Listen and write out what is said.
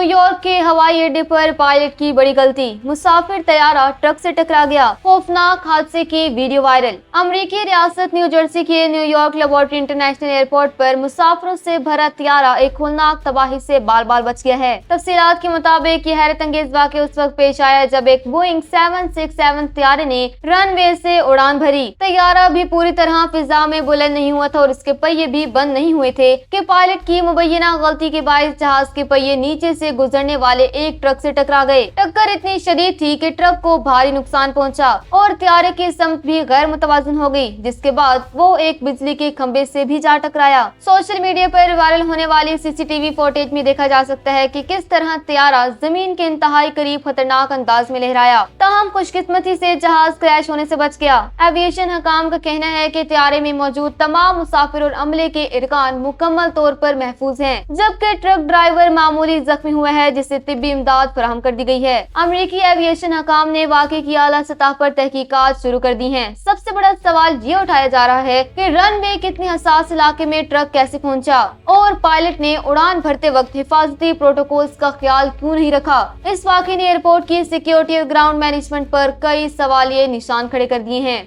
New York के हवाई अड्डे पर पायलट की बड़ी गलती, मुसाफिर तैयारा ट्रक से टकरा गया, खौफनाक हादसे की वीडियो वायरल। अमेरिकी रियासत न्यू जर्सी के न्यूयॉर्क लेबोरेटरी इंटरनेशनल एयरपोर्ट पर मुसाफिरों से भरा तैयारा एक खौफनाक तबाही से बाल बाल बच गया है। तफसीलात के मुताबिक ये हैरत अंगेज वाक़या उस वक्त पेश आया जब एक बोइंग 767 तैयारे ने रनवे से उड़ान भरी। तैयारा भी पूरी तरह फिजा में बुलंद नहीं हुआ था और इसके पहिए भी बंद नहीं हुए थे कि पायलट की मुबैना गलती के बायस जहाज के पहिए नीचे से गुजरने वाले एक ट्रक से टकरा गए। टक्कर इतनी शदीद थी कि ट्रक को भारी नुकसान पहुंचा और तैयारे की समत भी गैर मुतवाजन हो गई, जिसके बाद वो एक बिजली के खंबे से भी जा टकराया। सोशल मीडिया पर वायरल होने वाली सीसीटीवी फुटेज में देखा जा सकता है कि किस तरह तैयारा जमीन के इंतहाई करीब खतरनाक अंदाज में लहराया। ताहम खुशकिस्मती से जहाज क्रैश होने से बच गया। एविएशन हकाम का कहना है कि तैयारे में मौजूद तमाम मुसाफिर और अमले के इरकान मुकम्मल तौर पर महफूज हैं, जबकि ट्रक ड्राइवर मामूली जख्मी हुआ है जिसे तिब्बी इमदाद फराहम कर दी गई है। अमेरिकी एविएशन हकाम ने वाक़े की आला सतह पर तहकीकात शुरू कर दी हैं। सबसे बड़ा सवाल ये उठाया जा रहा है कि रनवे के इतने हसास इलाके में ट्रक कैसे पहुंचा और पायलट ने उड़ान भरते वक्त हिफाजती प्रोटोकॉल्स का ख्याल क्यों नहीं रखा। इस वाक़े ने एयरपोर्ट की सिक्योरिटी और ग्राउंड मैनेजमेंट पर कई सवालिया निशान खड़े कर दिए हैं।